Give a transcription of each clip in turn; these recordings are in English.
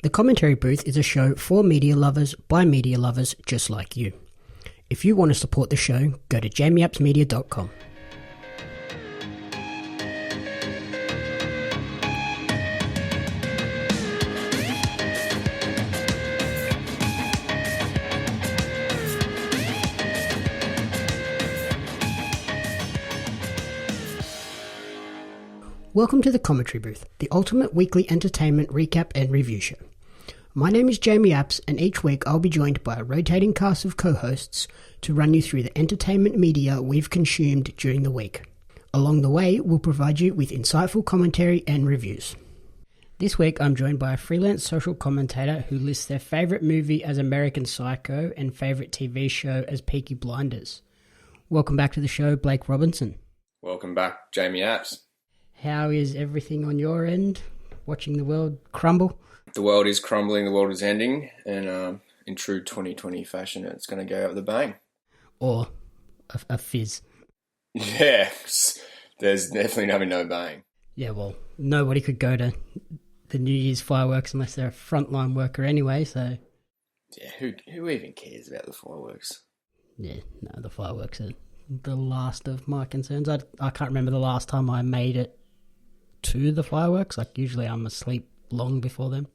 The Commentary Booth is a show for media lovers by media lovers just like you. If you want to support the show, go to jamieappsmedia.com. Welcome to the Commentary Booth, the ultimate weekly entertainment recap and review show. My name is Jamie Apps, and each week I'll be joined by a rotating cast of co-hosts to run you through the entertainment media we've consumed during the week. Along the way, we'll provide you with insightful commentary and reviews. This week I'm joined by a freelance social commentator who lists their favourite movie as American Psycho and favourite TV show as Peaky Blinders. Welcome back to the show, Blake Robinson. Welcome back, Jamie Apps. How is everything on your end? Watching the world crumble? The world is crumbling, the world is ending, and in true 2020 fashion, it's going to go out with a bang. Or a fizz. Yeah, there's definitely going to be no bang. Yeah, well, nobody could go to the New Year's fireworks unless they're a frontline worker anyway, so... Yeah, who even cares about the fireworks? Yeah, no, the fireworks are the last of my concerns. I can't remember the last time I made it to the fireworks. Like, usually I'm asleep long before then.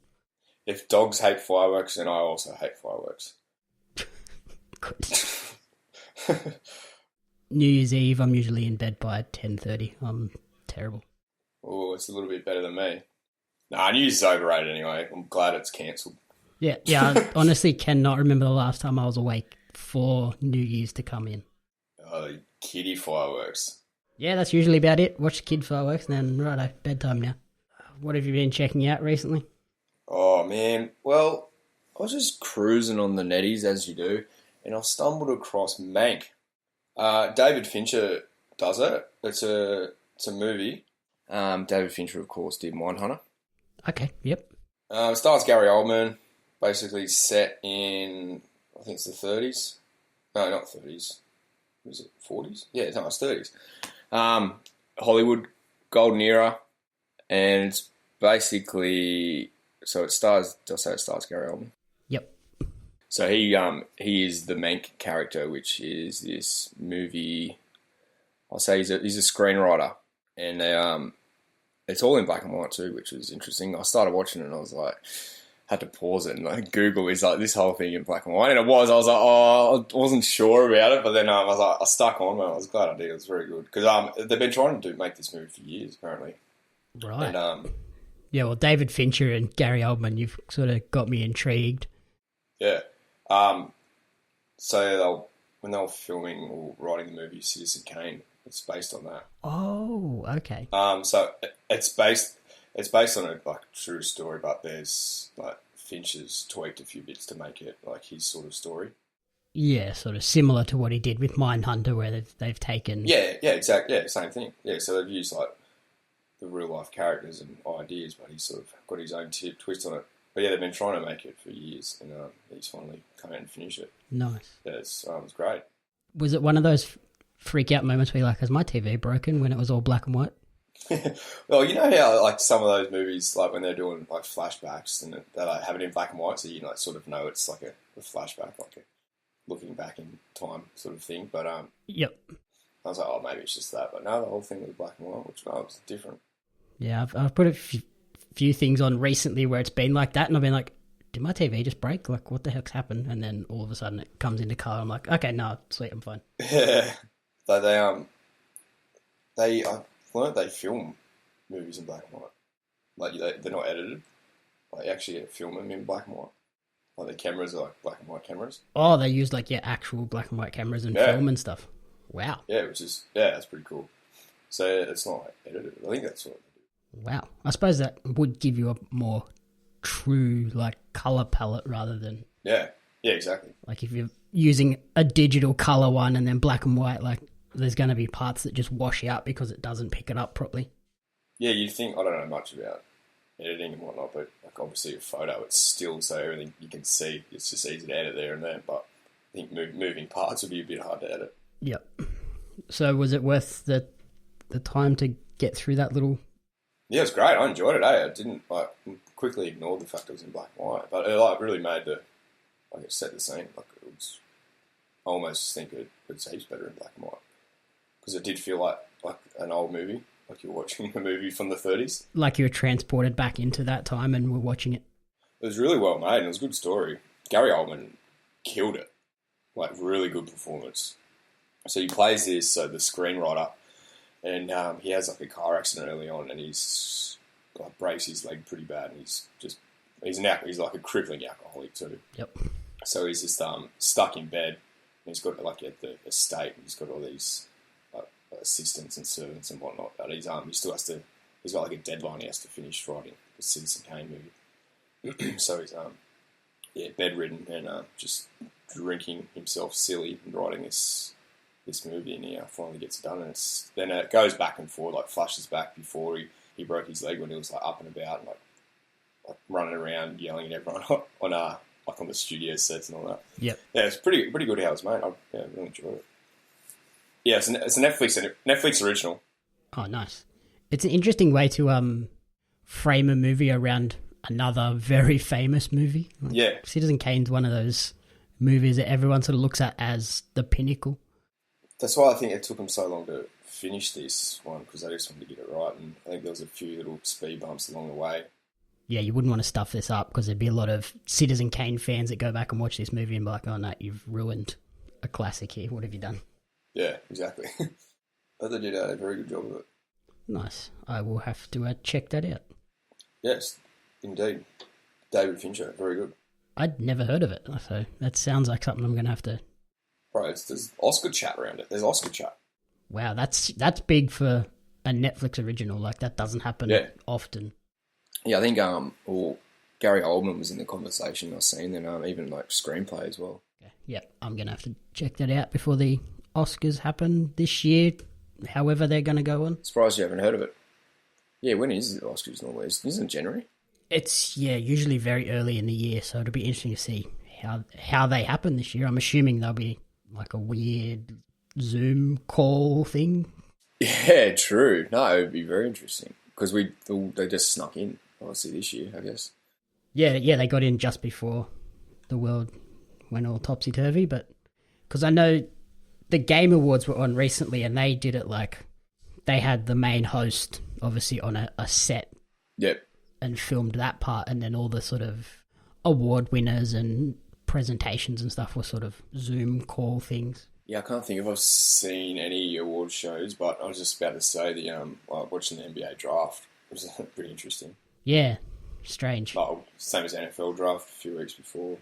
If dogs hate fireworks, then I also hate fireworks. Good. New Year's Eve, I'm usually in bed by 10:30. I'm terrible. Oh, it's a little bit better than me. Nah, New Year's is overrated anyway. I'm glad it's cancelled. Yeah, I honestly cannot remember the last time I was awake for New Year's to come in. Oh, kiddie fireworks. Yeah, that's usually about it. Watch the kid fireworks and then, righto, bedtime now. What have you been checking out recently? Oh, man. Well, I was just cruising on the netties, as you do, and I stumbled across Mank. David Fincher does it. It's a movie. David Fincher, of course, did Mindhunter. Okay, yep. It stars Gary Oldman, basically set in, I think it's the 30s. No, not 30s. Was it 40s? Yeah, it's 30s. Hollywood, golden era, and it's basically, so it stars, Gary Oldman. Yep. So he is the Mank character, which is this movie. I'll say he's a screenwriter, and it's all in black and white too, which was interesting. I started watching it and I was like, had to pause it and like Google is like this whole thing in black and white, and it was. I was like, I wasn't sure about it, but then I was like, I stuck on. I was glad I did. It was very good because they've been trying to make this movie for years apparently. Right. And, yeah. Well, David Fincher and Gary Oldman, you've sort of got me intrigued. Yeah. So when they were filming or writing the movie Citizen Kane, it's based on that. Oh, okay. So it's based on a like true story, but there's like Fincher's tweaked a few bits to make it like his sort of story. Yeah, sort of similar to what he did with Mindhunter, where they've taken. Yeah, exactly. Yeah, same thing. Yeah, so they've used like the real life characters and ideas, but he's sort of got his own twist on it. But yeah, they've been trying to make it for years, and he's finally come out and finished it. Nice. Yeah, it's great. Was it one of those freak out moments where you're like, is my TV broken, when it was all black and white? Well, you know how like some of those movies, like when they're doing like flashbacks and they like have it in black and white, so you like sort of know it's like a flashback, like a looking back in time sort of thing. But yep. I was like, oh, maybe it's just that, but no, the whole thing was black and white, which was different. Yeah, I've put a few things on recently where it's been like that, and I've been like, did my TV just break? Like, what the heck's happened? And then all of a sudden it comes into color. I'm like, okay, no, sweet, I'm fine. Yeah, but they film movies in black and white. Like they're not edited. Like actually film them in black and white. Like the cameras are like black and white cameras. Oh, they use like actual black and white cameras and film and stuff. Wow. Yeah, that's pretty cool. So it's not like edited. I think that's what they do. Wow. I suppose that would give you a more true like color palette rather than yeah, exactly. Like if you're using a digital color one and then black and white, like there's going to be parts that just wash out because it doesn't pick it up properly. Yeah, you think, I don't know much about editing and whatnot, but like obviously a photo, it's still so everything you can see, it's just easy to edit there and there, but I think moving parts would be a bit hard to edit. Yep. So was it worth the time to get through that little Yeah, it was great. I enjoyed it. I didn't quickly ignored the fact it was in black and white, but it really made it set the scene. It was, I almost think it's heaps better in black and white because it did feel like an old movie, like you're watching a movie from the 30s. Like you were transported back into that time and were watching it. It was really well made and it was a good story. Gary Oldman killed it. Really good performance. So he plays the screenwriter, and he has a car accident early on, and he's breaks his leg pretty bad, and he's like a crippling alcoholic too. Yep. So he's just stuck in bed, and he's got at the estate, and he's got all these assistants and servants and whatnot. But he still has to. He's got a deadline he has to finish writing the Citizen Kane movie. So he's bedridden and just drinking himself silly and writing this movie, and he finally gets it done. And then it goes back and forth, flashes back before he broke his leg when he was up and about and running around yelling at everyone on the studio sets and all that. Yep. Yeah, it's pretty good how it was made. I really enjoyed it. Yeah, it's a Netflix original. Oh, nice. It's an interesting way to frame a movie around another very famous movie. Yeah. Citizen Kane's one of those movies that everyone sort of looks at as the pinnacle. That's why I think it took them so long to finish this one, because they just wanted to get it right, and I think there was a few little speed bumps along the way. Yeah, you wouldn't want to stuff this up, because there'd be a lot of Citizen Kane fans that go back and watch this movie and be like, oh no, you've ruined a classic here. What have you done? Yeah, exactly. But they did a very good job of it. Nice. I will have to check that out. Yes, indeed. David Fincher, very good. I'd never heard of it, so that sounds like something I'm going to have to... Right, there's Oscar chat around it. There's Oscar chat. Wow, that's big for a Netflix original. That doesn't happen often. Yeah, I think Gary Oldman was in the conversation I was seeing, and even screenplay as well. Okay. Yep, I'm going to have to check that out before the Oscars happen this year, however they're going to go on. Surprised you haven't heard of it. Yeah, when is the Oscars normally? Isn't it January? It's, usually very early in the year, so it'll be interesting to see how they happen this year. I'm assuming they'll be a weird Zoom call thing. Yeah, true. No, it would be very interesting, because they just snuck in, obviously, this year, I guess. Yeah, they got in just before the world went all topsy-turvy, but because I know the Game Awards were on recently, and they did it they had the main host, obviously, on a set. Yep. And filmed that part, and then all the sort of award winners and presentations and stuff were sort of Zoom call things. Yeah, I can't think if I've seen any award shows, but I was just about to say watching the NBA draft was pretty interesting. Yeah, strange. Same as NFL draft a few weeks before.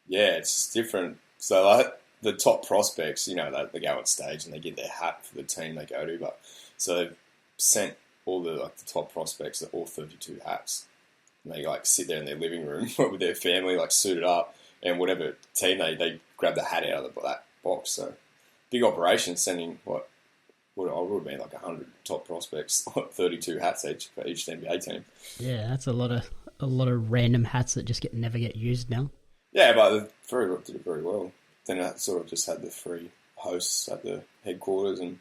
Yeah, it's just different. So the top prospects, they go on stage and they get their hat for the team they go to, but so they've sent all the top prospects, all 32 hats, and they sit there in their living room with their family, suited up, and whatever team they grab the hat out of that box. So big operation, sending what would have been 100 top prospects, 32 hats each for each NBA team. Yeah, that's a lot of random hats that never get used now. Yeah, but they did it very well. Then I sort of just had the three hosts at the headquarters and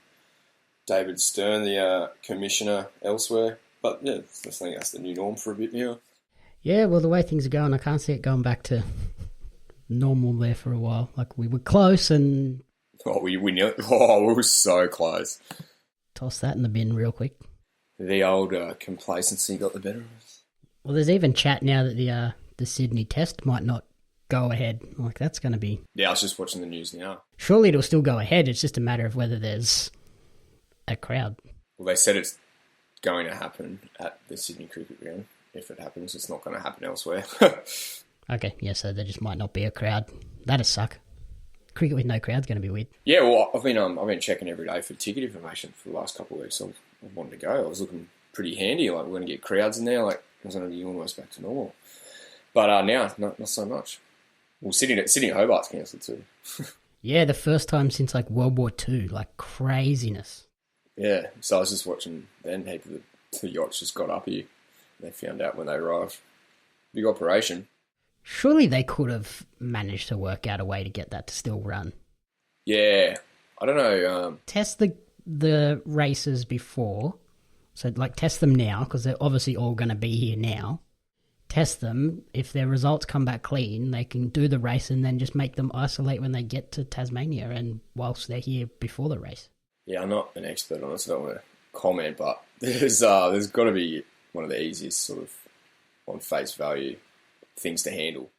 David Stern, the commissioner elsewhere. But yeah, I think that's the new norm for a bit now. Yeah, well, the way things are going, I can't see it going back to normal there for a while. We were close and... we were so close. Toss that in the bin real quick. The old complacency got the better of us. Well, there's even chat now that the Sydney test might not go ahead. That's going to be... Yeah, I was just watching the news now. Surely it'll still go ahead. It's just a matter of whether there's a crowd. Well, they said it's going to happen at the Sydney Cricket Ground. If it happens, it's not going to happen elsewhere. Okay, yeah, so there just might not be a crowd. That'd suck. Cricket with no crowd's going to be weird. Yeah, well, I've been checking every day for ticket information for the last couple of weeks. So I wanted to go. I was looking pretty handy. We're going to get crowds in there. It was going to be almost back to normal. But now, not so much. Well, Sydney at Hobart's cancelled too. Yeah, the first time since World War II. Craziness. Yeah, so I was just watching then. Heap of the yachts just got up here. They found out when they arrived. Big operation. Surely they could have managed to work out a way to get that to still run. Yeah, I don't know. Test the races before, So, like, test them now, because they're obviously all going to be here now. Test them. If their results come back clean, they can do the race and then just make them isolate when they get to Tasmania and whilst they're here before the race. Yeah, I'm not an expert on it, so I don't want to comment, but there's got to be one of the easiest sort of, on face value, things to handle.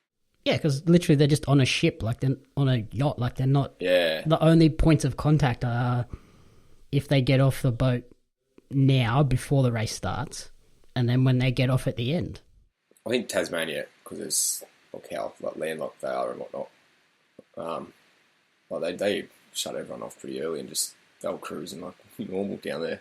Yeah, because literally they're just on a ship, like they're on a yacht, like they're not... Yeah. The only points of contact are if they get off the boat now, before the race starts, and then when they get off at the end. I think Tasmania, because it's like how landlocked they are and whatnot, they shut everyone off pretty early and just they were cruising like normal down there.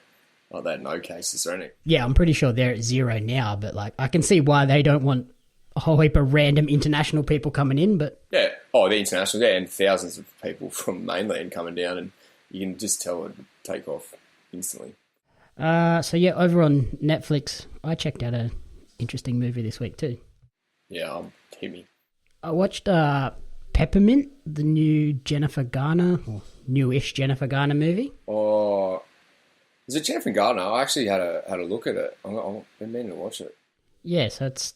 Like they had no cases or anything. Yeah, I'm pretty sure they're at 0 now, but like I can see why they don't want a whole heap of random international people coming in, but... Yeah, the international, yeah, and thousands of people from mainland coming down, and you can just tell it would take off instantly. So yeah, over on Netflix, I checked out an interesting movie this week too. Yeah, hit me. I watched Peppermint, the new Jennifer Garner, or newish Jennifer Garner movie. Oh, is it Jennifer Garner? I actually had a look at it. I've been meaning to watch it. Yeah, so it's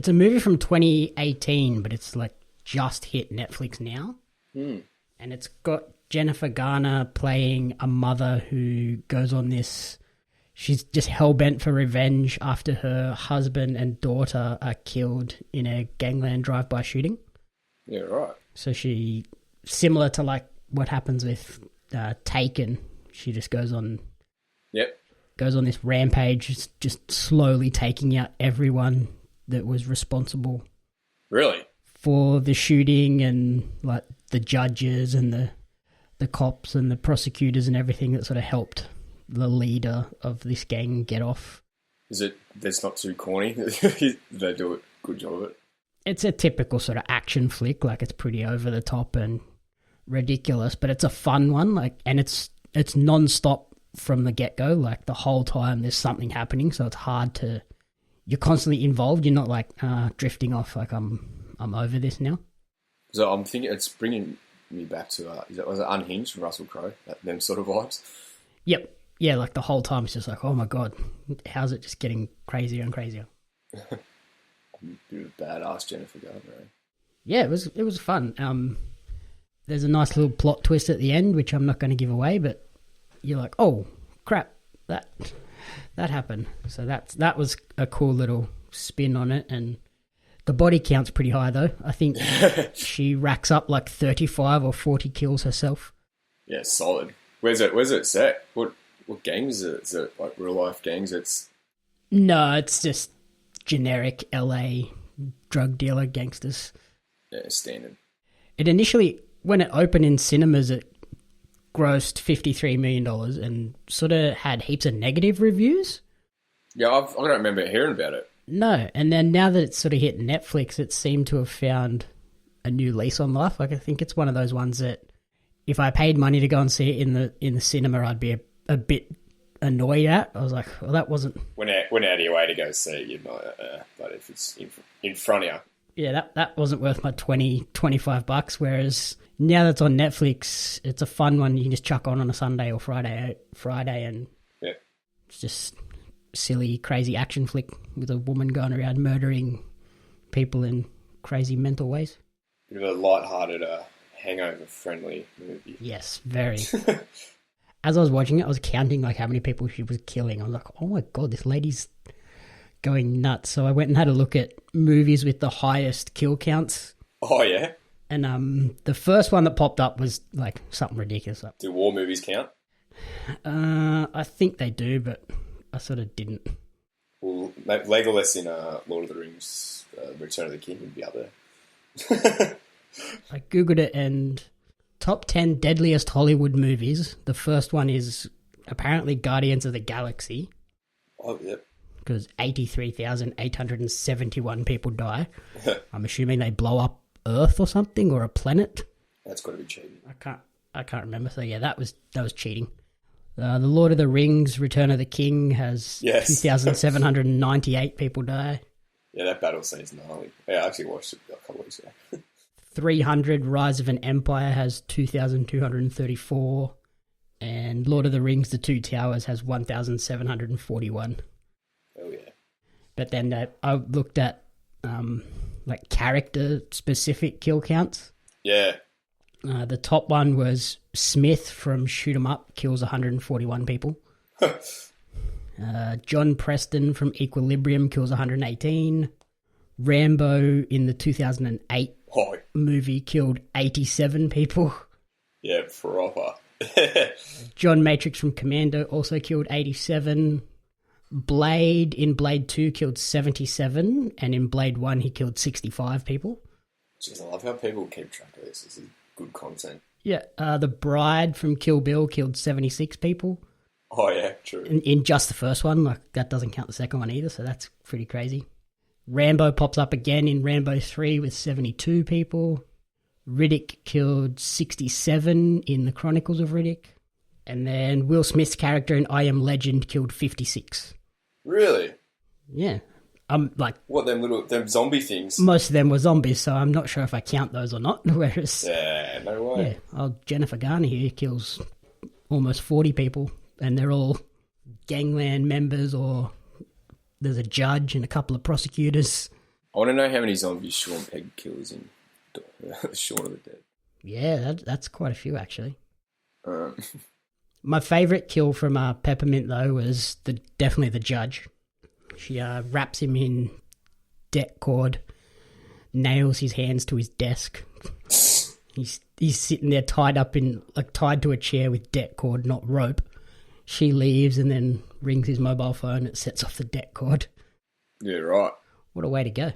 a movie from 2018, but it's like just hit Netflix now. And it's got Jennifer Garner playing a mother who goes on this... She's just hell-bent for revenge after her husband and daughter are killed in a gangland drive-by shooting. Yeah, right. So she, similar to like what happens with Taken, she just goes on... Yep. Goes on this rampage, just slowly taking out everyone that was responsible. Really? For the shooting, and like the judges and the cops and the prosecutors and everything that sort of helped the leader of this gang get off. That's not too corny? They do a good job of it. It's a typical sort of action flick, like it's pretty over the top and ridiculous, but it's a fun one, like, and it's non-stop from the get-go, like the whole time there's something happening, so it's hard to... You're constantly involved, you're not like drifting off like I'm over this now. So I'm thinking it's bringing me back to, was it Unhinged from Russell Crowe? Them sort of vibes? Yep. Yeah, like the whole time it's just like, oh my God, how's it just getting crazier and crazier? Bit of badass Jennifer Garner. Yeah, it was fun. There's a nice little plot twist at the end, which I'm not going to give away, but you're like, oh crap, that happened. So that was a cool little spin on it, and the body count's pretty high though. I think she racks up like 35 or 40 kills herself. Yeah, solid. Where's it set? What gang is it? Is it like real life gangs? No, it's just generic LA drug dealer gangsters. Yeah, standard. It initially, when it opened in cinemas, it grossed $53 million and sort of had heaps of negative reviews. Yeah, I don't remember hearing about it. No, and then now that it's sort of hit Netflix, it seemed to have found a new lease on life. Like I think it's one of those ones that if I paid money to go and see it in the cinema, I'd be a bit annoyed at. I was like, well, that wasn't... Went out of your way to go see it, you might, but if it's in front of you. Yeah, that wasn't worth my $25, whereas now that's on Netflix, it's a fun one you can just chuck on a Sunday or Friday and yeah. It's just silly, crazy action flick with a woman going around murdering people in crazy mental ways. Bit of a light-hearted, hangover-friendly movie. Yes, very. As I was watching it, I was counting like how many people she was killing. I was like, oh my God, this lady's going nuts. So I went and had a look at movies with the highest kill counts. Oh, yeah? And the first one that popped up was like something ridiculous. Do war movies count? I think they do, but I sort of didn't. Well, Legolas in Lord of the Rings, Return of the King would be up there. I googled it, and top 10 deadliest Hollywood movies. The first one is apparently Guardians of the Galaxy. Oh, yep. Because 83,871 people die. I'm assuming they blow up Earth or something, or a planet. That's got to be cheating. I can't remember. So yeah, that was cheating. The Lord of the Rings, Return of the King has 2,798 people die. Yeah, that battle scene's gnarly. Yeah, I actually watched it a couple weeks ago. 300, Rise of an Empire has 2,234. And And Lord of the Rings, The Two Towers has 1,741. Oh, yeah. But then I looked at like character-specific kill counts. Yeah. The top one was Smith from Shoot 'Em Up, kills 141 people. John Preston from Equilibrium kills 118. Rambo in the 2008 movie killed 87 people. Yeah, proper. John Matrix from Commando also killed 87. Blade in Blade 2 killed 77, and in Blade 1 he killed 65 people. Jeez, I love how people keep track of this. This is good content. Yeah, The Bride from Kill Bill killed 76 people. Oh, yeah, true. In just the first one, like that doesn't count the second one either, so that's pretty crazy. Rambo pops up again in Rambo 3 with 72 people. Riddick killed 67 in The Chronicles of Riddick. And then Will Smith's character in I Am Legend killed 56. Really? Yeah. Like what, them zombie things? Most of them were zombies, so I'm not sure if I count those or not. Whereas, yeah, no way. Yeah, Jennifer Garner here kills almost 40 people, and they're all gangland members, or there's a judge and a couple of prosecutors. I want to know how many zombies Sean Pegg kills in Shaun of the Dead. Yeah, that's quite a few actually. My favourite kill from Peppermint though was definitely the judge. She wraps him in debt cord, nails his hands to his desk. He's sitting there tied to a chair with debt cord, not rope. She leaves and then rings his mobile phone. It sets off the debt cord. Yeah, right. What a way to go.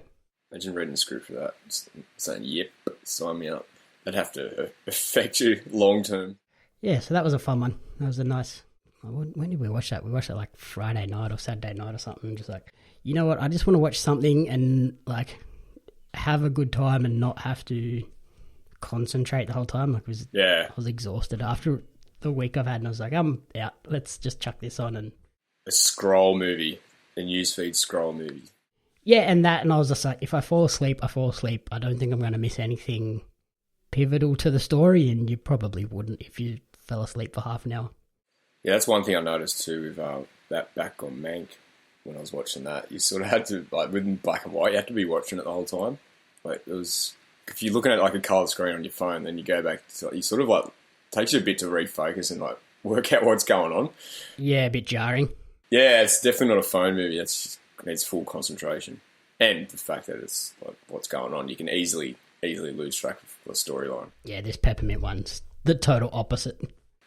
Imagine reading the script for that, just saying, yep, sign me up. That'd have to affect you long term. Yeah, so that was a fun one. That was a nice... When did we watch that? We watched it like Friday night or Saturday night or something. Just like, you know what? I just want to watch something and like have a good time and not have to concentrate the whole time. Like, I was exhausted after the week I've had, and I was like, I'm out. Let's just chuck this on. And a scroll movie, a newsfeed scroll movie. Yeah, and I was just like, if I fall asleep, I fall asleep. I don't think I'm going to miss anything pivotal to the story, and you probably wouldn't if you fell asleep for half an hour. Yeah, that's one thing I noticed too with that back on Mank when I was watching that. You sort of had to, like, with black and white, you had to be watching it the whole time. Like, it was, if you're looking at like a colour screen on your phone, then you go back to, you sort of like, takes you a bit to refocus and like work out what's going on. Yeah, a bit jarring. Yeah, it's definitely not a phone movie. It's just needs full concentration. And the fact that it's like what's going on, you can easily lose track of the storyline. Yeah, this Peppermint one's the total opposite.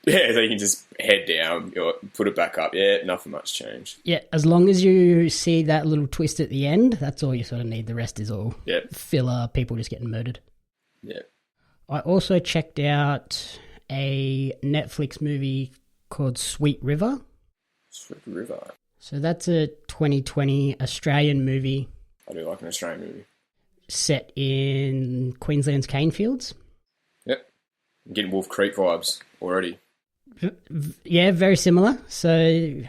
Yeah, so you can just head down, put it back up. Yeah, nothing much changed. Yeah, as long as you see that little twist at the end, that's all you sort of need. The rest is all filler, people just getting murdered. Yeah. I also checked out a Netflix movie called Sweet River. Sweet River. So that's a 2020 Australian movie. I do like an Australian movie. Set in Queensland's cane fields. Yep. I'm getting Wolf Creek vibes already. Yeah, very similar. So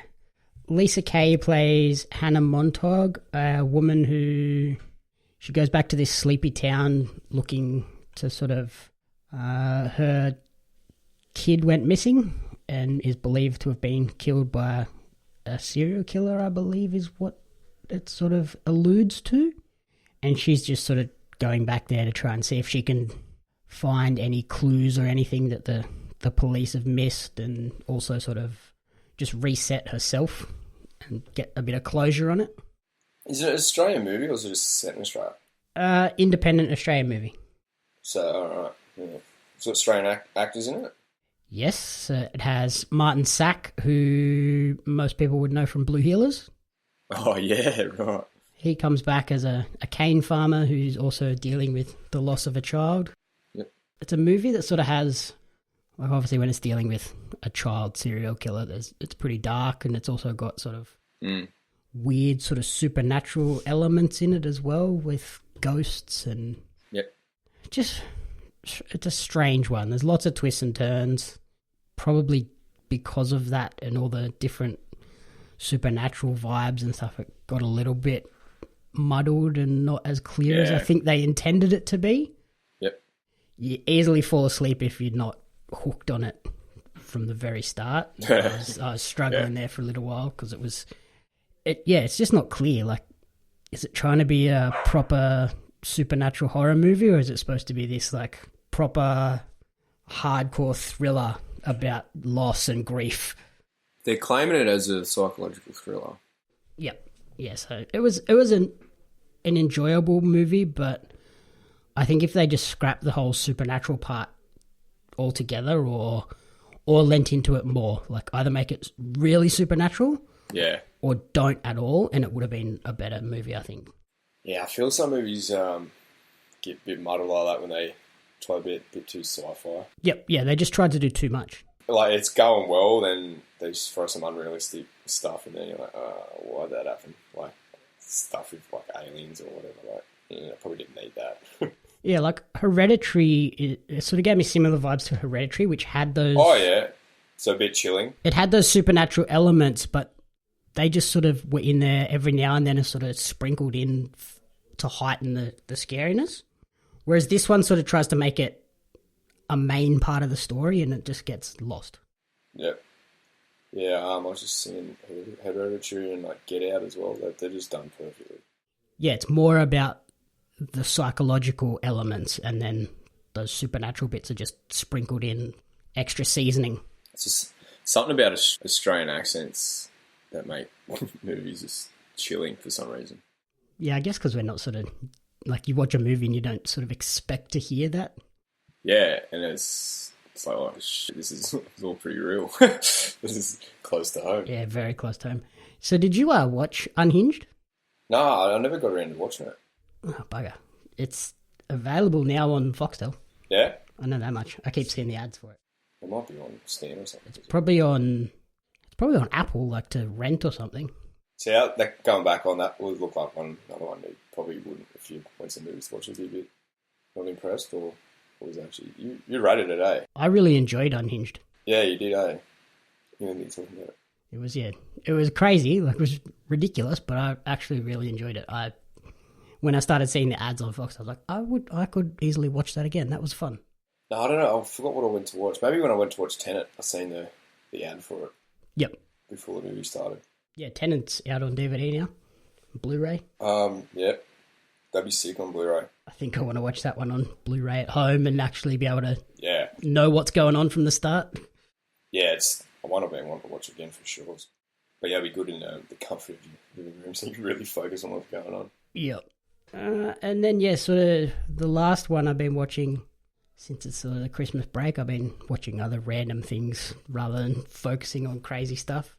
Lisa Kay plays Hannah Montag, a woman who she goes back to this sleepy town looking to sort of her kid went missing and is believed to have been killed by a serial killer, I believe is what it sort of alludes to. And she's just sort of going back there to try and see if she can find any clues or anything that the police have missed, and also sort of just reset herself and get a bit of closure on it. Is it an Australian movie or is it just set in Australia? Independent Australian movie. So, alright. Yeah. So Australian actors in it? Yes, it has Martin Sack, who most people would know from Blue Heelers. Oh, yeah, right. He comes back as a cane farmer who's also dealing with the loss of a child. Yep. It's a movie that sort of has, like, obviously when it's dealing with a child serial killer, it's pretty dark, and it's also got sort of weird sort of supernatural elements in it as well, with ghosts and... Yep. Just, it's a strange one. There's lots of twists and turns, probably because of that and all the different supernatural vibes and stuff. It got a little bit muddled and not as clear as I think they intended it to be. Yep. You easily fall asleep if you're not hooked on it from the very start. I was struggling there for a little while because it's just not clear. Like, is it trying to be a proper supernatural horror movie, or is it supposed to be this like proper hardcore thriller about loss and grief? They're claiming it as a psychological thriller. Yep. Yeah, so it was an enjoyable movie, but I think if they just scrapped the whole supernatural part altogether or lent into it more, like either make it really supernatural or don't at all, and it would have been a better movie, I think. Yeah, I feel some movies get a bit muddled like that when they try a bit too sci-fi. Yep, yeah, they just tried to do too much. Like, it's going well, then they just throw some unrealistic stuff, and then you're like, why'd that happen? Like, stuff with, like, aliens or whatever. Like, I probably didn't need that. Yeah, like Hereditary, it sort of gave me similar vibes to Hereditary, which had those... Oh, yeah. So a bit chilling. It had those supernatural elements, but they just sort of were in there every now and then and sort of sprinkled in to heighten the scariness. Whereas this one sort of tries to make it a main part of the story and it just gets lost. Yep. Yeah, I was just seeing Hereditary and like Get Out as well. They're just done perfectly. Yeah, it's more about the psychological elements, and then those supernatural bits are just sprinkled in extra seasoning. It's just something about Australian accents that make movies just chilling for some reason. Yeah, I guess because we're not sort of, like, you watch a movie and you don't sort of expect to hear that. Yeah, and it's like, oh shit, this is all pretty real. This is close to home. Yeah, very close to home. So did you watch Unhinged? No, I never got around to watching it. Oh, bugger. It's available now on Foxtel. Yeah? I know that much. I keep seeing the ads for it. It might be on Stan or something. It's probably on Apple, like to rent or something. See, going back on that would look like another one you probably wouldn't, if you went to movies to watch it, be a bit not impressed, or was actually, you rated it, eh? I really enjoyed Unhinged. Yeah, you did, eh? You know what you're talking about. It was crazy, like it was ridiculous, but I actually really enjoyed it. When I started seeing the ads on Fox, I was like, I could easily watch that again. That was fun. No, I don't know. I forgot what I went to watch. Maybe when I went to watch Tenet, I seen the ad for it. Yep. Before the movie started. Yeah, Tenet's out on DVD now. Blu-ray. Yeah. That'd be sick on Blu-ray. I think I want to watch that one on Blu-ray at home and actually be able to Yeah. know what's going on from the start. Yeah, I want to watch it again for sure. But yeah, it'd be good in the comfort of your living room so you can really focus on what's going on. Yep. And then, sort of the last one I've been watching, since it's sort of the Christmas break, I've been watching other random things rather than focusing on crazy stuff.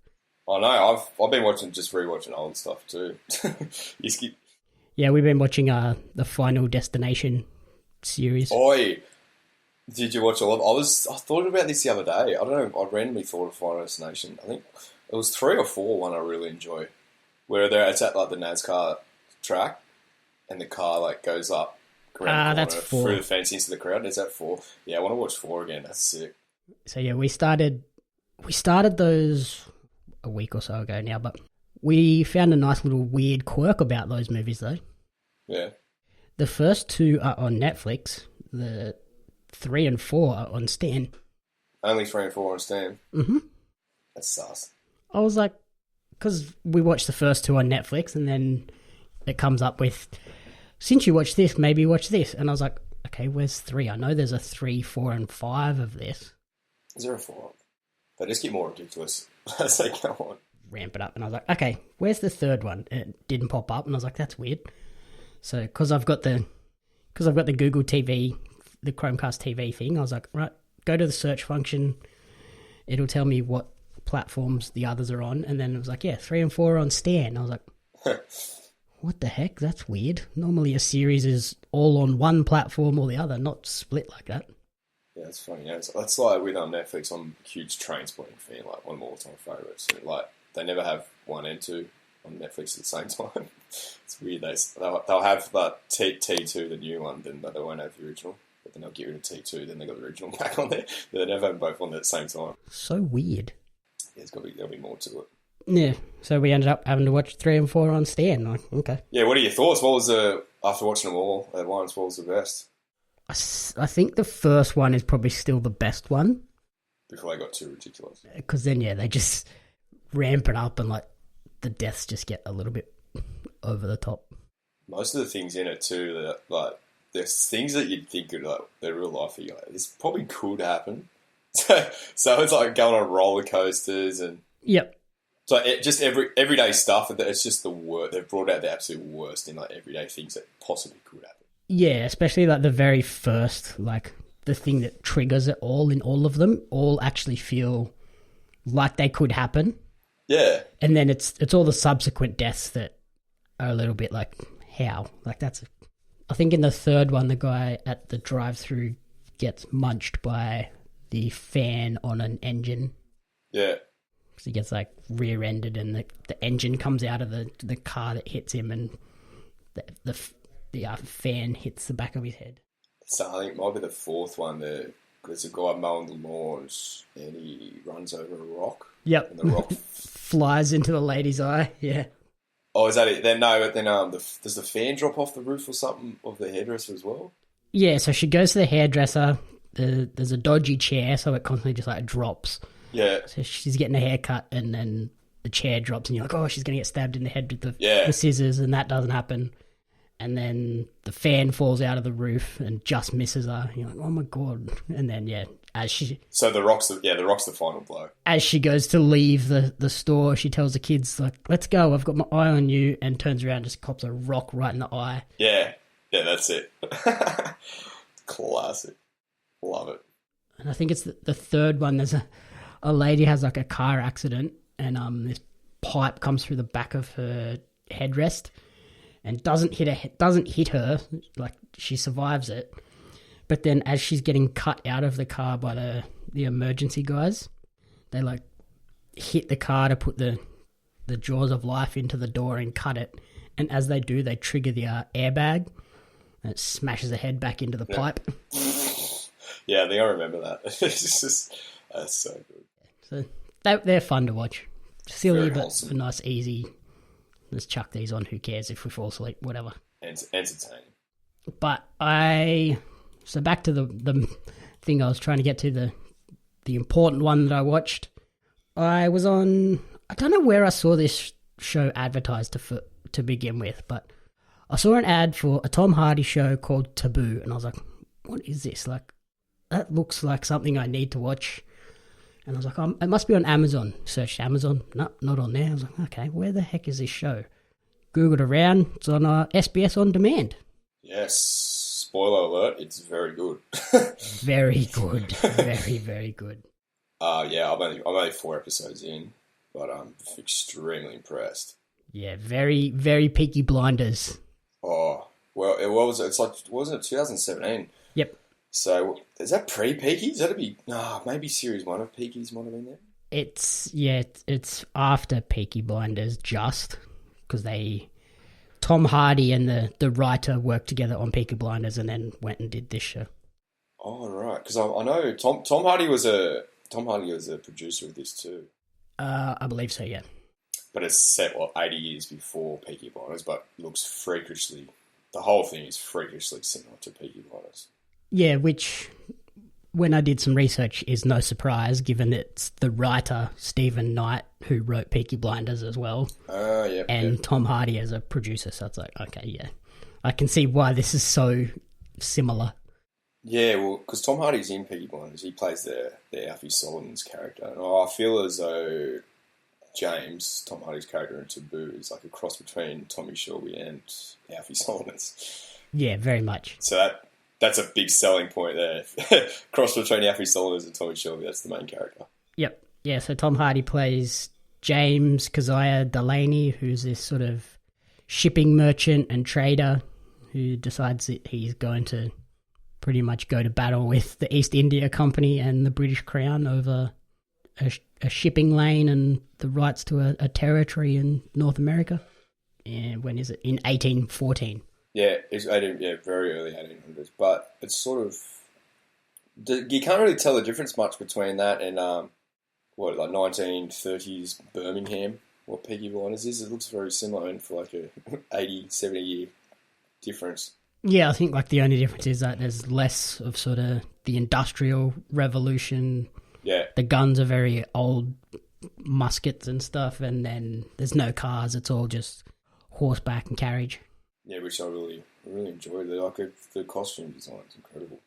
I know, I've been rewatching old stuff too. Yeah, we've been watching the Final Destination series. Oi! Did you watch all of it? I thought about this the other day. I don't know, I randomly thought of Final Destination. I think it was 3 or 4 one I really enjoy. Where it's at like the NASCAR track and the car like goes up around the corner, 4. Through the fence into the crowd. Is that 4? Yeah, I want to watch 4 again. That's sick. So yeah, we started those a week or so ago now, but we found a nice little weird quirk about those movies though. Yeah. The first 2 are on Netflix. The 3 and 4 are on Stan. Only 3 and 4 on Stan? Mm-hmm. That's sus. I was like, because we watched the first 2 on Netflix and then it comes up with, since you watched this, maybe watch this. And I was like, okay, where's 3? I know there's a 3, 4 and 5 of this. Is there a 4? They just get more ridiculous as they go on. Ramp it up. And I was like, okay, where's the 3rd one? And it didn't pop up. And I was like, that's weird. So because I've got the Google TV, the Chromecast TV thing, I was like, right, go to the search function. It'll tell me what platforms the others are on. And then it was like, yeah, 3 and 4 are on Stan. I was like, what the heck? That's weird. Normally a series is all on one platform or the other, not split like that. Yeah, it's funny. Yeah, that's like with Netflix. I'm a huge Trainspotting fan, like one of my all-time favourites. Like they never have 1 and 2 on Netflix at the same time. It's weird. They'll have T2, the new one, then they won't have the original. But then they'll get rid of T2, then they got the original back on there. They never have them both on at the same time. So weird. Yeah, there'll be more to it. Yeah, so we ended up having to watch 3 and 4 on Stan. Like, okay. Yeah, what are your thoughts? After watching them all at once, what was the best? I think the first one is probably still the best one. before they got too ridiculous. Because then, yeah, they just ramp it up and, like, the deaths just get a little bit over the top. Most of the things in it, too, that, like, there's things that you'd think are, like, they're real life. You're like, this probably could happen. So it's like going on roller coasters and... Yep. So just everyday stuff, it's just the worst. They've brought out the absolute worst in, like, everyday things that possibly could happen. Yeah, especially, like, the very first, like, the thing that triggers it all in all of them, all actually feel like they could happen. Yeah. And then it's all the subsequent deaths that are a little bit like, how? Like, that's... I think in the third one, the guy at the drive-thru gets munched by the fan on an engine. Yeah. So he gets, like, rear-ended and the engine comes out of the car that hits him and the fan hits the back of his head. So I think it might be the fourth one. There's a guy mowing the lawns and he runs over a rock. Yep. And the rock flies into the lady's eye. Yeah. Oh, is that it? Then no, but then does the fan drop off the roof or something of the hairdresser as well? Yeah, so she goes to the hairdresser. There's a dodgy chair, so it constantly just, like, drops. Yeah. So she's getting a haircut and then the chair drops and you're like, oh, she's going to get stabbed in the head with the scissors, and that doesn't happen. And then the fan falls out of the roof and just misses her. You're like, oh my God. And then, yeah, So the rock's the final blow. As she goes to leave the store, she tells the kids, like, let's go, I've got my eye on you, and turns around and just cops a rock right in the eye. Yeah. Yeah, that's it. Classic. Love it. And I think it's the third one. There's a lady has, like, a car accident, and this pipe comes through the back of her headrest and doesn't hit her, like, she survives it. But then as she's getting cut out of the car by the emergency guys, they, like, hit the car to put the jaws of life into the door and cut it. And as they do, they trigger the airbag, and it smashes the head back into the pipe. Yeah, I think I remember that. It's just, that's so good. So they're fun to watch. Silly, Very but wholesome. nice, easy. Let's chuck these on. Who cares if we fall asleep? Whatever. Entertaining. But so back to the thing I was trying to get to, the important one that I watched. I was on... I don't know where I saw this show advertised to begin with, but I saw an ad for a Tom Hardy show called Taboo, and I was like, what is this? Like, that looks like something I need to watch. And I was like, it must be on Amazon. Searched Amazon. No, not on there. I was like, okay, where the heck is this show? Googled around. It's on SBS On Demand. Yes. Spoiler alert, it's very good. Very good. Very, very good. Yeah, I'm only 4 episodes in, but I'm extremely impressed. Yeah, very, very Peaky Blinders. Oh, well, it's like, wasn't it 2017? Yep. So, is that pre-Peaky's? That'd be, maybe series 1 of Peaky's might have been there. It's after Peaky Blinders, just because Tom Hardy and the writer worked together on Peaky Blinders and then went and did this show. Oh, right. Because I know Tom Hardy was a producer of this too. I believe so, yeah. But it's set, 80 years before Peaky Blinders, but looks the whole thing is freakishly similar to Peaky Blinders. Yeah, which, when I did some research, is no surprise, given it's the writer, Stephen Knight, who wrote Peaky Blinders as well. Yeah. And Tom Hardy as a producer, so it's like, okay, yeah. I can see why this is so similar. Yeah, well, because Tom Hardy's in Peaky Blinders, he plays the Alfie Solomon's character. And I feel as though James, Tom Hardy's character in Taboo, is like a cross between Tommy Shelby and Alfie Solomon's. Yeah, very much. So that's a big selling point there. Cross between Alfie Solomon's and Tommy Shelby, that's the main character. Yep. Yeah, so Tom Hardy plays James Keziah Delaney, who's this sort of shipping merchant and trader who decides that he's going to pretty much go to battle with the East India Company and the British Crown over a shipping lane and the rights to a territory in North America. And when is it? In 1814. Yeah, it's very early 1800s. But it's sort of... You can't really tell the difference much between that and, 1930s Birmingham, what Peaky Blinders is. It looks very similar and for like a 80, 70 year difference. Yeah, I think like the only difference is that there's less of sort of the Industrial Revolution the guns are very old muskets and stuff, and then there's no cars. It's all just horseback and carriage. Yeah, which I really enjoyed. The costume design is incredible.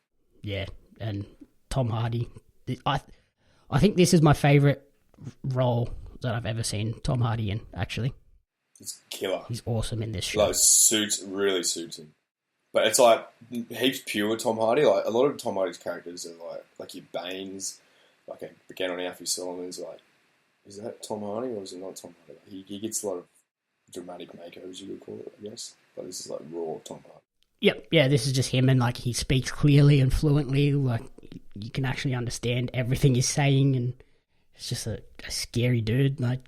Yeah, and Tom Hardy. I think this is my favourite role that I've ever seen Tom Hardy in, actually. It's killer. He's awesome in this show. Like, really suits him. But it's like heaps pure Tom Hardy. Like, a lot of Tom Hardy's characters are like your Banes, like again on Alfie Solomon's. Like, is that Tom Hardy or is it not Tom Hardy? He gets a lot of dramatic makeovers, you could call it, I guess. But this is like raw Tom Hardy. Yep, yeah, this is just him, and like he speaks clearly and fluently. Like you can actually understand everything he's saying, and it's just a scary dude. Like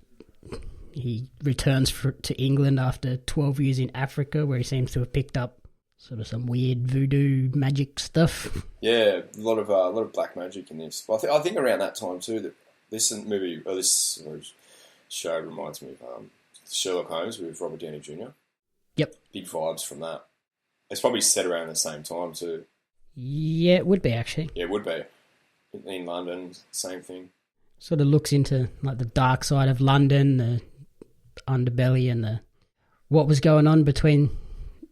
he returns to England after 12 years in Africa, where he seems to have picked up sort of some weird voodoo magic stuff. Yeah, a lot of black magic in this. But I think around that time too, that this show reminds me of Sherlock Holmes with Robert Downey Jr. Yep, big vibes from that. It's probably set around the same time too. Yeah, it would be actually. Yeah, it would be. In London, same thing. Sort of looks into like the dark side of London, the underbelly, and what was going on between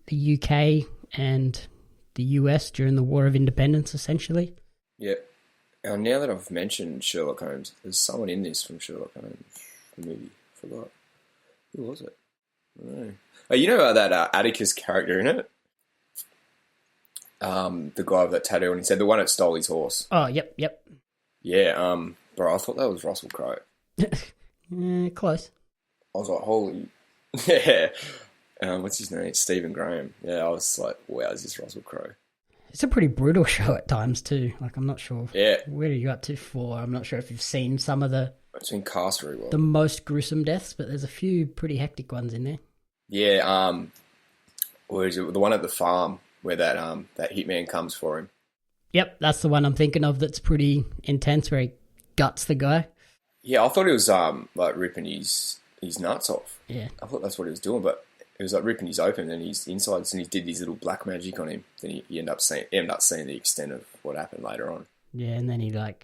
the UK and the US during the War of Independence, essentially. Yeah. Now that I've mentioned Sherlock Holmes, there's someone in this from Sherlock Holmes, the movie. Forgot. Who was it? I don't know. Oh, you know that Atticus character in it? The guy with that tattoo, and he said the one that stole his horse. Oh, yep. Yeah, bro, I thought that was Russell Crowe. Close. I was like, holy... Yeah. What's his name? Stephen Graham. Yeah, I was like, wow, is this Russell Crowe? It's a pretty brutal show at times too. Like, I'm not sure. Yeah. Where are you up to for? I'm not sure if you've seen some of the... It's been cast very well. The most gruesome deaths, but there's a few pretty hectic ones in there. Yeah, where is it? The one at the farm where that hitman comes for him. Yep, that's the one I'm thinking of that's pretty intense, where he guts the guy. Yeah, I thought he was like ripping his nuts off. Yeah. I thought that's what he was doing, but it was like ripping his open and his insides, and he did his little black magic on him. Then he ended up seeing the extent of what happened later on. Yeah, and then he I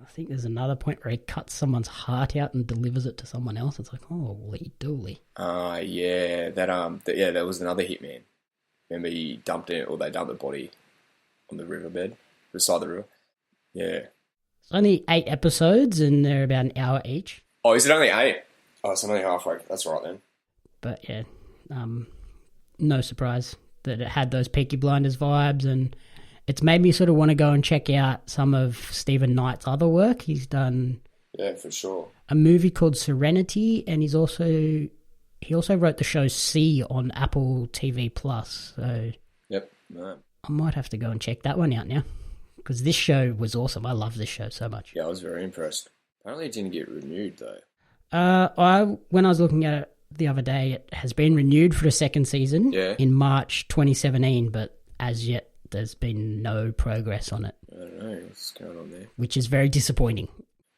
think there's another point where he cuts someone's heart out and delivers it to someone else. It's like, holy dooly. Yeah, that was another hitman. Remember he dumped it, or they dumped the body on the riverbed, beside the river. Yeah. It's only 8 episodes, and they're about an hour each. Oh, is it only 8? Oh, it's only halfway. That's right then. But yeah, no surprise that it had those Peaky Blinders vibes, and it's made me sort of want to go and check out some of Stephen Knight's other work. He's done... Yeah, for sure. A movie called Serenity, and he also wrote the show C on Apple TV Plus. So yep, no. I might have to go and check that one out now, because this show was awesome. I love this show so much. Yeah, I was very impressed. Apparently, it didn't get renewed though. When I was looking at it the other day, it has been renewed for a second season in March 2017, but as yet there's been no progress on it. I don't know what's going on there, which is very disappointing.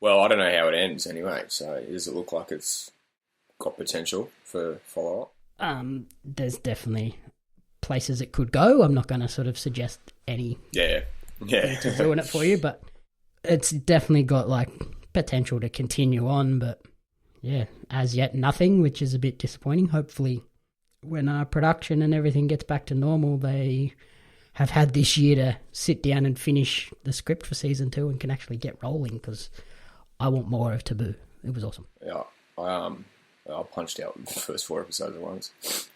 Well, I don't know how it ends anyway. So does it look like it's got potential for follow-up? There's definitely places it could go. I'm not going to sort of suggest any to ruin it for you, but it's definitely got like potential to continue on. But yeah, as yet nothing, which is a bit disappointing. Hopefully when our production and everything gets back to normal, they have had this year to sit down and finish the script for season 2 and can actually get rolling, because I want more of Taboo. It was awesome. Yeah, I punched out the first 4 episodes at once.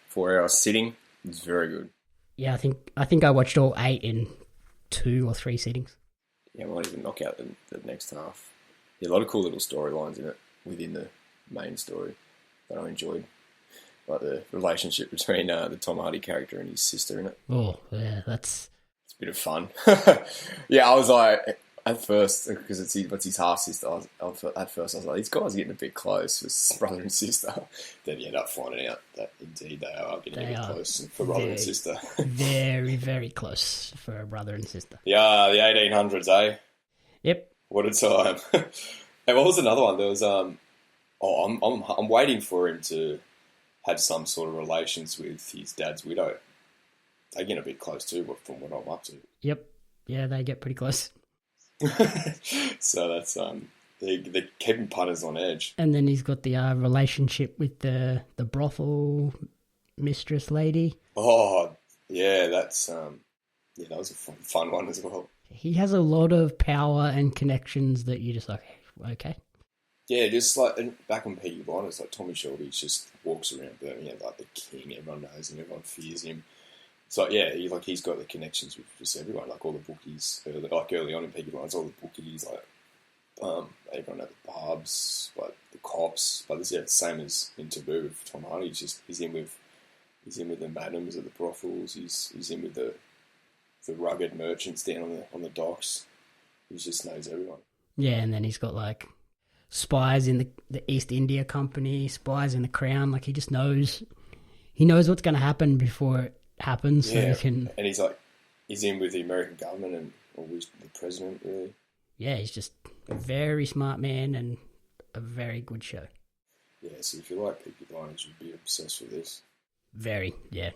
4 hours sitting. It's very good. Yeah, I think I watched all 8 in 2 or 3 sittings. Yeah, I might even knock out the next half. Yeah, a lot of cool little storylines in it within the main story that I enjoyed. Like the relationship between the Tom Hardy character and his sister in it. Oh, yeah, it's a bit of fun. Yeah, I was like... At first, because it's his half-sister, at first I was like, these guys are getting a bit close for brother and sister. Then you end up finding out that indeed they are getting a bit close for brother and sister. Very, very close for a brother and sister. Yeah, the 1800s, eh? Yep. What a time. And what was another one? There was, I'm waiting for him to have some sort of relations with his dad's widow. They get a bit close too, from what I'm up to. Yep. Yeah, they get pretty close. So that's they're keeping punters on edge. And then he's got the relationship with the brothel mistress lady. Oh, yeah, that's that was a fun one as well. He has a lot of power and connections that you just like, okay. Yeah, just like back on Peaky Blinders, like Tommy Shelby just walks around Birmingham like the king. Everyone knows him, everyone fears him. So yeah, he's got the connections with just everyone, like all the bookies. Early on in Peaky Blinders, all the bookies, like everyone at the pubs, like the cops. But the same as in Taboo with Tom Hardy. He's in with the madams at the brothels. He's in with the rugged merchants down on the docks. He just knows everyone. Yeah, and then he's got like spies in the East India Company, spies in the Crown. Like he just knows. He knows what's going to happen before it happens. So he can. And he's in with the American government and always the president, really. Yeah, he's just a very smart man and a very good show. Yeah, so if you like Peaky Blinders, you'd be obsessed with this. Very, yeah.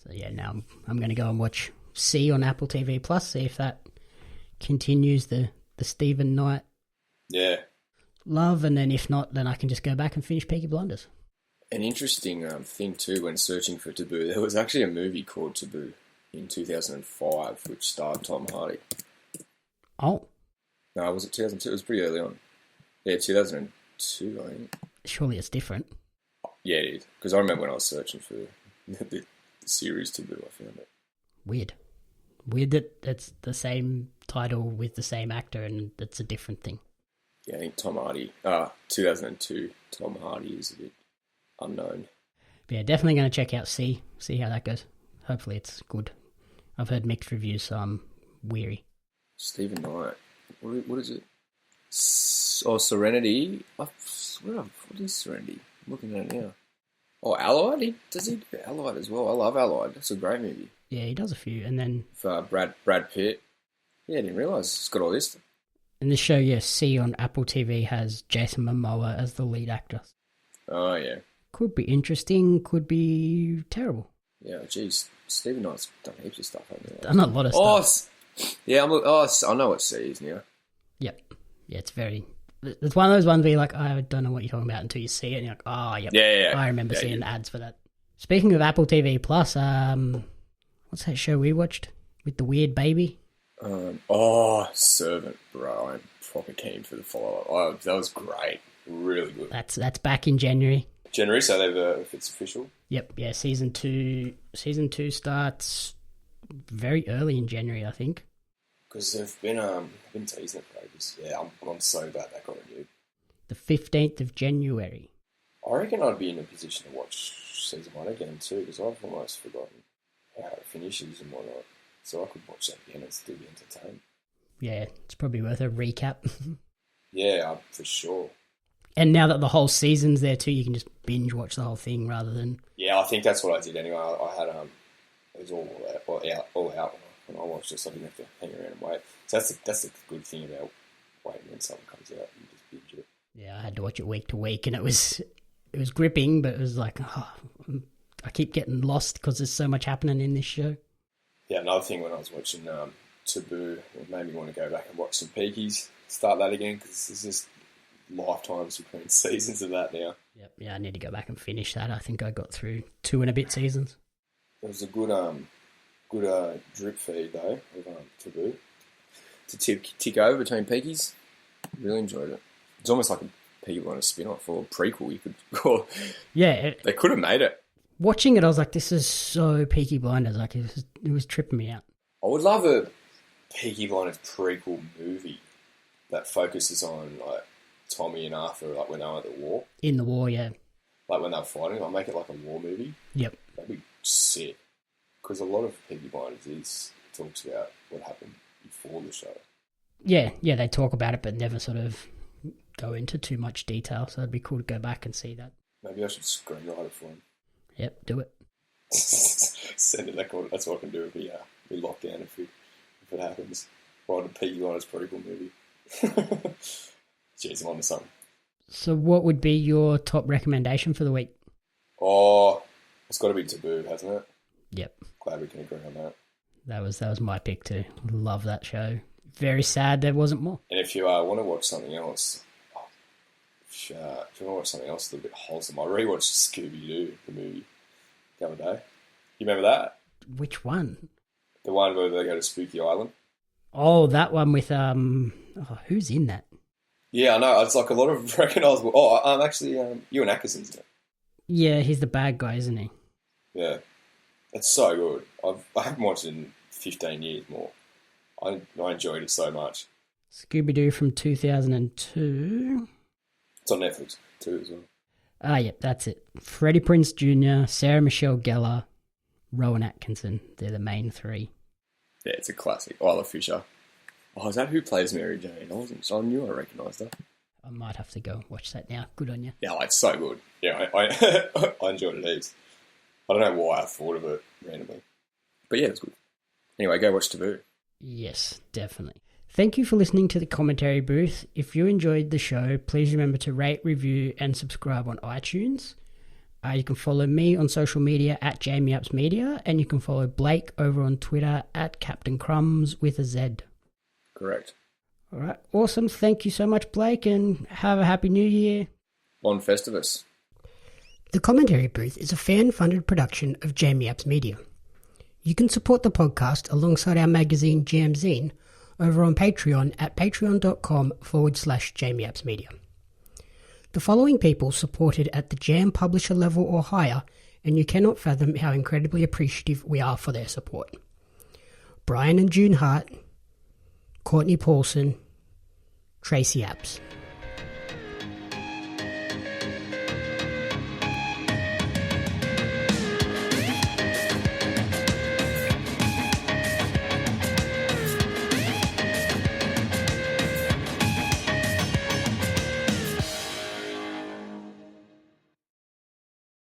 So yeah, now I'm going to go and watch C on Apple TV Plus, see if that continues the Stephen Knight love, and then if not, then I can just go back and finish Peaky Blinders. An interesting thing too when searching for Taboo, there was actually a movie called Taboo in 2005 which starred Tom Hardy. Oh. No, was it 2002? It was pretty early on. Yeah, 2002, I think. Surely it's different. Yeah, it is. Because I remember when I was searching for the series Taboo, I found it. Weird that it's the same title with the same actor and it's a different thing. Yeah, I think Tom Hardy, 2002, Tom Hardy is a bit unknown. But yeah, definitely going to check out see how that goes. Hopefully it's good. I've heard mixed reviews, so I'm weary. Stephen Knight, what is it? Serenity. What is Serenity? I'm looking at it now. Oh, Allied? Does he do Allied as well? I love Allied. That's a great movie. Yeah, he does a few. And then... For Brad Pitt. Yeah, I didn't realise it's got all this. And this show, C on Apple TV has Jason Momoa as the lead actor. Oh, yeah. Could be interesting, could be terrible. Yeah, geez. Stephen Knight's done heaps of stuff, hasn't he? Done a lot of stuff. Yeah, I know what C is now. Yep. Yeah, it's very... It's one of those ones where you're like, I don't know what you're talking about until you see it, and you're like, oh, yep. Yeah. I remember seeing ads for that. Speaking of Apple TV Plus, what's that show we watched with the weird baby? Servant, bro. I'm proper keen for the follow-up. Oh, that was great. Really good. That's back in January. So if it's official? Yep, yeah, season two starts very early in January, I think. Because they've been teasing it for ages. Yeah, I'm so glad that got renewed. The 15th of January. I reckon I'd be in a position to watch season 1 again too, because I've almost forgotten how it finishes and whatnot. So I could watch that again and still be entertained. Yeah, it's probably worth a recap. Yeah, for sure. And now that the whole season's there too, you can just binge watch the whole thing rather than... Yeah, I think that's what I did anyway. I had it was all out when I watched it, so I didn't have to hang around and wait. So that's the good thing about waiting when something comes out. You just binge it. Yeah, I had to watch it week to week, and it was gripping, but it was like, I keep getting lost because there's so much happening in this show. Yeah, another thing when I was watching Taboo, it made me want to go back and watch some Peakies, start that again, because there's just lifetimes between seasons of that now. Yep, yeah, I need to go back and finish that. I think I got through 2 and a bit seasons. It was a good drip feed though of Taboo to tick over between Peakies. Really enjoyed it. It's almost like a Peaky Blinders spin-off or a prequel. You could call. Yeah, they could have made it. Watching it, I was like, "This is so Peaky Blinders." Like it was tripping me out. I would love a Peaky Blinders prequel movie that focuses on like Tommy and Arthur, like when they were at the war. In the war, yeah. Like when they were fighting, I'll make it like a war movie. Yep. That'd be sick. Because a lot of Peaky Blinders talks about what happened before the show. Yeah, they talk about it, but never sort of go into too much detail. So it'd be cool to go back and see that. Maybe I should screenwrite it for him. Yep, do it. Send it. That's what I can do if we lock down if it happens. Write a Peaky Blinders prequel movie. Jeez, I'm on to something. So what would be your top recommendation for the week? Oh, it's got to be Taboo, hasn't it? Yep. Glad we can agree on that. That was my pick too. Love that show. Very sad there wasn't more. And if you want to watch something else, if you want to watch something else a little bit wholesome, I rewatched Scooby-Doo, the movie, the other day. You remember that? Which one? The one where they go to Spooky Island? Oh, that one with, who's in that? Yeah, I know. It's like a lot of recognisable... Oh, actually, Ewan Atkinson's in it. Yeah, he's the bad guy, isn't he? Yeah. It's so good. I haven't watched it in 15 years more. I enjoyed it so much. Scooby-Doo from 2002. It's on Netflix too as well. Ah, yep, that's it. Freddie Prinze Jr., Sarah Michelle Gellar, Rowan Atkinson. They're the main three. Yeah, it's a classic. Isla Fisher. Oh, is that who plays Mary Jane? I knew I recognised her. I might have to go watch that now. Good on you. Yeah, it's so good. Yeah, I enjoyed it heaps. I don't know why I thought of it randomly. But yeah, it's good. Anyway, go watch Taboo. Yes, definitely. Thank you for listening to the Commentary Booth. If you enjoyed the show, please remember to rate, review, and subscribe on iTunes. You can follow me on social media at JamieAppsMedia, and you can follow Blake over on Twitter at Captain Crumbs with a Z. Correct. All right, awesome. Thank you so much, Blake, and have a happy new year. Bon Festivus. The Commentary Booth is a fan-funded production of Jamie Apps Media. You can support the podcast alongside our magazine Jam Zine over on Patreon at patreon.com/Jamie Apps Media. The following people supported at the Jam publisher level or higher, and you cannot fathom how incredibly appreciative we are for their support. Brian and June Hart, Courtney Paulson, Tracy Apps.